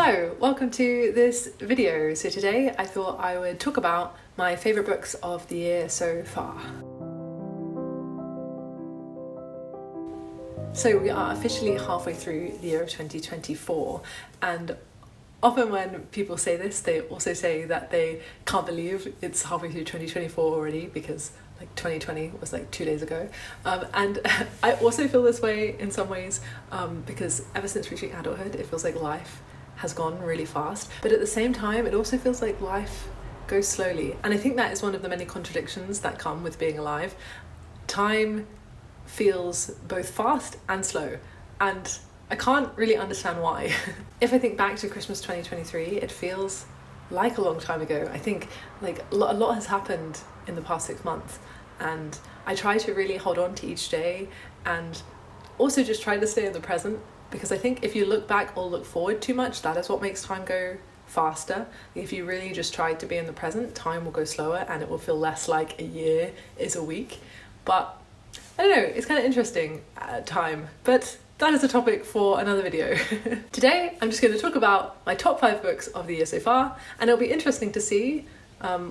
Hello, welcome to this video. So today I thought I would talk about my favourite books of the year so far. So we are officially halfway through the year of 2024, and often when people say this, they also say that they can't believe it's halfway through 2024 already because like 2020 was like 2 days ago. And I also feel this way in some ways because ever since reaching adulthood, it feels like life has gone really fast. But at the same time, it also feels like life goes slowly. And I think that is one of the many contradictions that come with being alive. Time feels both fast and slow. And I can't really understand why. If I think back to Christmas 2023, it feels like a long time ago. I think like a lot has happened in the past 6 months, and I try to really hold on to each day and also just try to stay in the present, because I think if you look back or look forward too much, that is what makes time go faster. If you really just try to be in the present, time will go slower and it will feel less like a year is a week. But I don't know, it's kind of interesting time, but that is a topic for another video. Today, I'm just going to talk about my top 5 books of the year so far, and it'll be interesting to see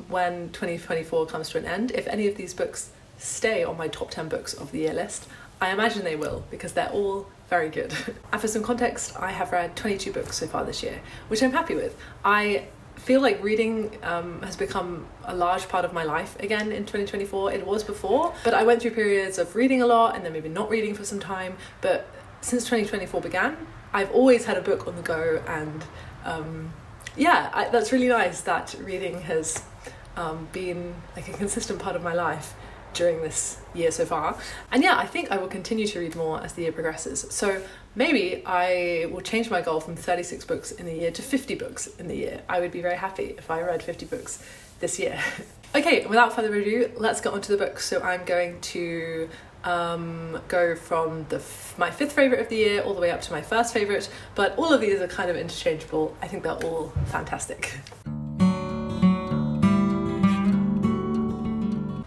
when 2024 comes to an end, if any of these books stay on my top 10 books of the year list. I imagine they will, because they're all very good. And for some context, I have read 22 books so far this year, which I'm happy with. I feel like reading has become a large part of my life again in 2024. It was before, but I went through periods of reading a lot and then maybe not reading for some time. But since 2024 began, I've always had a book on the go, and that's really nice that reading has been like a consistent part of my life during this year so far. And yeah, I think I will continue to read more as the year progresses. So maybe I will change my goal from 36 books in the year to 50 books in the year. I would be very happy if I read 50 books this year. Okay, without further ado, let's get on to the books. So I'm going to go from my 5th favourite of the year all the way up to my 1st favourite, but all of these are kind of interchangeable. I think they're all fantastic.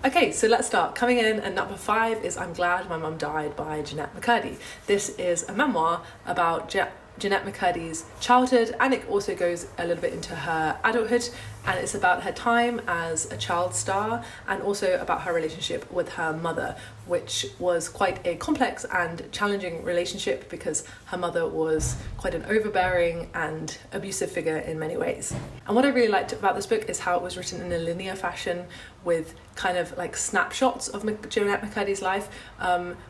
Okay, so let's start. Coming in at number 5 is I'm Glad My Mum Died by Jennette McCurdy. This is a memoir about Jennette McCurdy's childhood, and it also goes a little bit into her adulthood, and it's about her time as a child star and also about her relationship with her mother, which was quite a complex and challenging relationship because her mother was quite an overbearing and abusive figure in many ways. And what I really liked about this book is how it was written in a linear fashion with kind of like snapshots of Jennette McCurdy's life.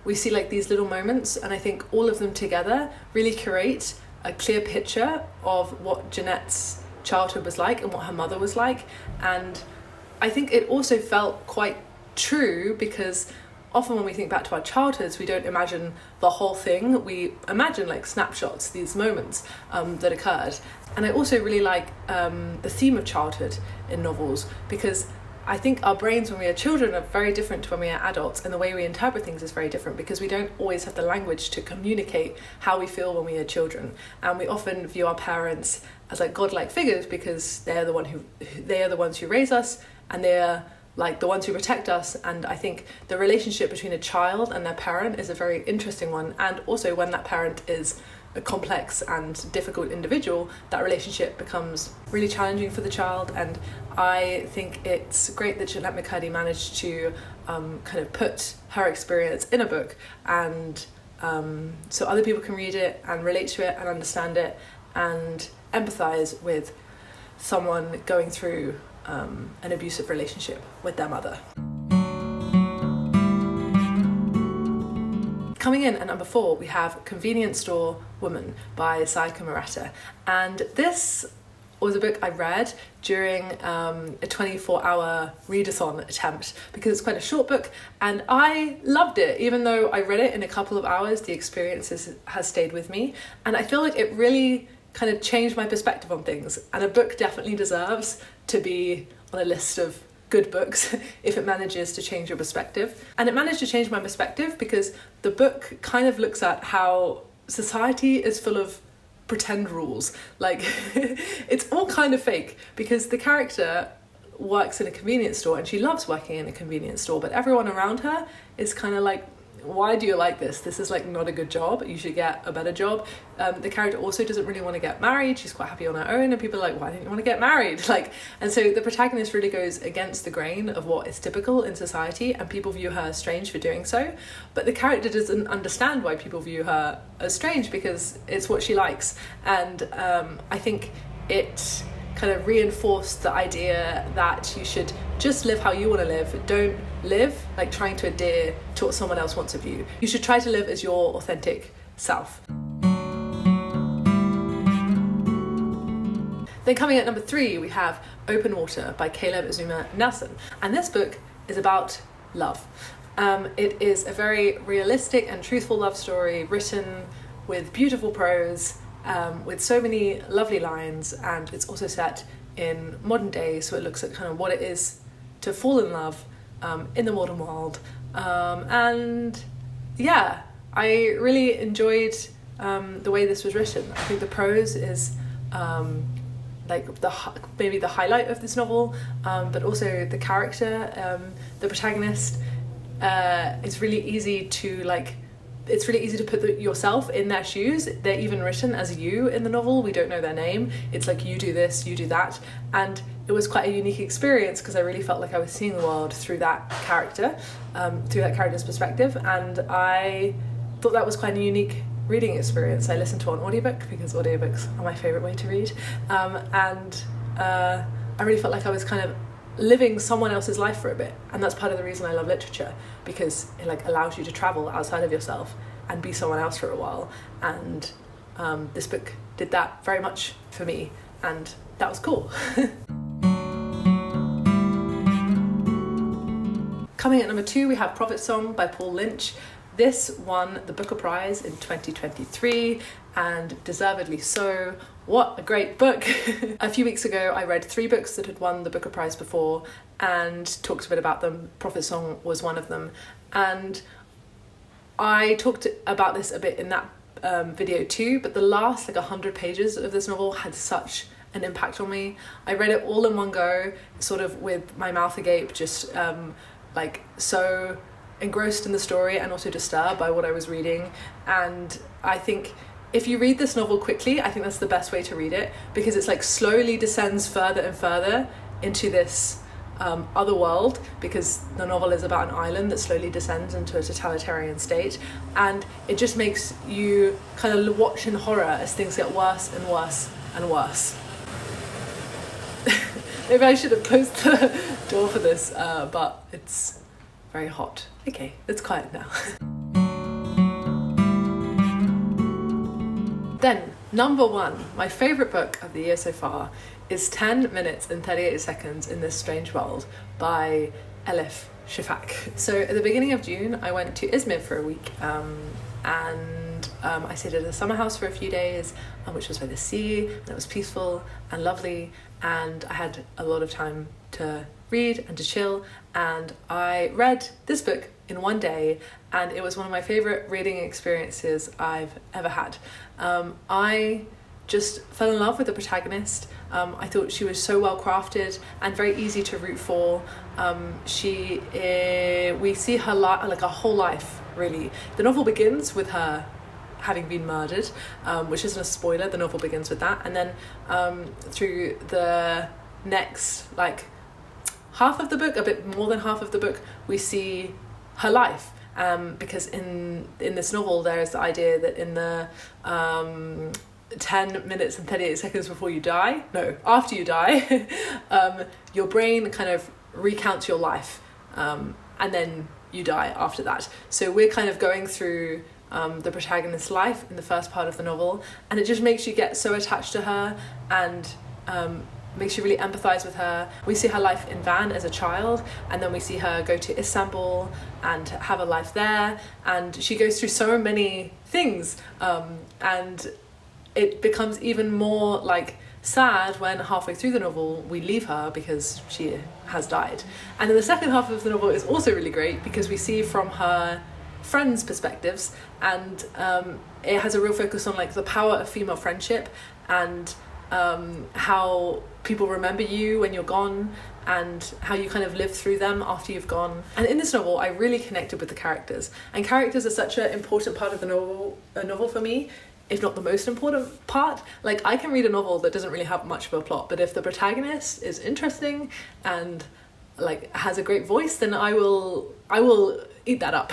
We see like these little moments, and I think all of them together really create a clear picture of what Jennette's childhood was like and what her mother was like. And I think it also felt quite true, because often when we think back to our childhoods, we don't imagine the whole thing. We imagine like snapshots, these moments that occurred. And I also really like the theme of childhood in novels, because I think our brains when we are children are very different to when we are adults, and the way we interpret things is very different because we don't always have the language to communicate how we feel when we are children. And we often view our parents as like godlike figures because they are the ones who raise us, and they're like the ones who protect us. And I think the relationship between a child and their parent is a very interesting one, and also when that parent is a complex and difficult individual, that relationship becomes really challenging for the child. And I think it's great that Jennette McCurdy managed to kind of put her experience in a book, and so other people can read it and relate to it and understand it and empathise with someone going through an abusive relationship with their mother. Coming in at number 4, we have Convenience Store Woman by Sayaka Murata. And this was a book I read during a 24-hour readathon attempt because it's quite a short book, and I loved it. Even though I read it in a couple of hours, the experience has stayed with me, and I feel like it really kind of changed my perspective on things. And a book definitely deserves to be on a list of good books if it manages to change your perspective. And it managed to change my perspective because the book kind of looks at how society is full of pretend rules. Like it's all kind of fake, because the character works in a convenience store and she loves working in a convenience store, but everyone around her is kind of like why do you like this? This is like not a good job. You should get a better job. The character also doesn't really want to get married. She's quite happy on her own, and people are like, why don't you want to get married? Like, and so the protagonist really goes against the grain of what is typical in society, and people view her as strange for doing so. But the character doesn't understand why people view her as strange, because it's what she likes. And I think it kind of reinforced the idea that you should just live how you want to live. Don't live like trying to adhere to what someone else wants of you. You should try to live as your authentic self. Then coming at number 3, we have Open Water by Caleb Azumah Nelson. And this book is about love. It is a very realistic and truthful love story written with beautiful prose, with so many lovely lines, and it's also set in modern day, so it looks at kind of what it is to fall in love in the modern world. And yeah, I really enjoyed the way this was written. I think the prose is like maybe the highlight of this novel, but also the character, the protagonist, is really easy to like. It's really easy to put yourself in their shoes. They're even written as you in the novel. We don't know their name. It's like, you do this, you do that. And it was quite a unique experience because I really felt like I was seeing the world through that character, through that character's perspective. And I thought that was quite a unique reading experience. I listened to an audiobook because audiobooks are my favourite way to read. And I really felt like I was kind of living someone else's life for a bit, and that's part of the reason I love literature, because it like allows you to travel outside of yourself and be someone else for a while. And this book did that very much for me, and that was cool. Coming at number 2, we have Prophet Song by Paul Lynch. This won the Booker Prize in 2023, and deservedly so. What a great book! A few weeks ago I read 3 books that had won the Booker Prize before and talked a bit about them. Prophet Song was one of them, and I talked about this a bit in that video too, but the last like 100 pages of this novel had such an impact on me. I read it all in one go, sort of with my mouth agape, just like so engrossed in the story and also disturbed by what I was reading. And I think if you read this novel quickly, I think that's the best way to read it, because it's like slowly descends further and further into this other world, because the novel is about an island that slowly descends into a totalitarian state, and it just makes you kind of watch in horror as things get worse and worse and worse. Maybe I should have closed the door for this, but it's very hot. Okay, it's quiet now. Then, number 1, my favourite book of the year so far is 10 minutes and 38 seconds in this strange world by Elif Shafak. So at the beginning of June, I went to Izmir for a week, and I stayed at a summer house for a few days, which was by the sea, and it was peaceful and lovely, and I had a lot of time to read and to chill, and I read this book in one day, and it was one of my favourite reading experiences I've ever had. I just fell in love with the protagonist. I thought she was so well crafted and very easy to root for. We see her like a whole life, really. The novel begins with her having been murdered, which isn't a spoiler. The novel begins with that, and then through the next like half of the book, a bit more than half of the book, we see her life. Because in this novel there is the idea that in the 10 minutes and 38 seconds before you die, no, after you die, your brain kind of recounts your life, and then you die after that. So we're kind of going through the protagonist's life in the first part of the novel, and it just makes you get so attached to her, and makes you really empathise with her. We see her life in Van as a child, and then we see her go to Istanbul and have a life there, and she goes through so many things, and it becomes even more like sad when halfway through the novel we leave her because she has died. And then the second half of the novel is also really great because we see from her friends' perspectives, and it has a real focus on like the power of female friendship and how people remember you when you're gone, and how you kind of live through them after you've gone. And in this novel, I really connected with the characters. And characters are such an important part of the novel for me, if not the most important part. Like, I can read a novel that doesn't really have much of a plot, but if the protagonist is interesting and like has a great voice, then I will eat that up.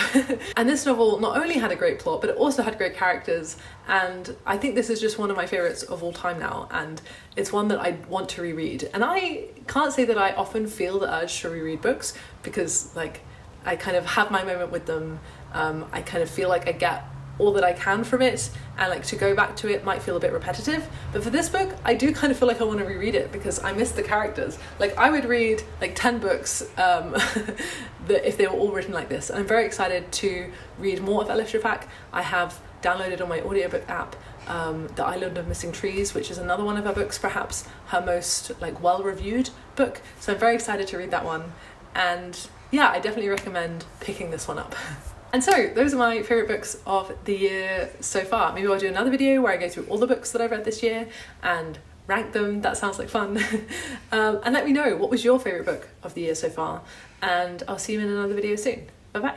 And this novel not only had a great plot, but it also had great characters, and I think this is just one of my favorites of all time now, and it's one that I want to reread. And I can't say that I often feel the urge to reread books, because like I kind of have my moment with them. I kind of feel like I get all that I can from it, and like to go back to it might feel a bit repetitive. But for this book, I do kind of feel like I want to reread it because I miss the characters. Like, I would read like 10 books that if they were all written like this. And I'm very excited to read more of Elif Shafak. I have downloaded on my audiobook app The Island of Missing Trees, which is another one of her books, perhaps her most like well-reviewed book. So I'm very excited to read that one. And yeah, I definitely recommend picking this one up. And so those are my favourite books of the year so far. Maybe I'll do another video where I go through all the books that I've read this year and rank them. That sounds like fun. And let me know, what was your favourite book of the year so far? And I'll see you in another video soon. Bye bye.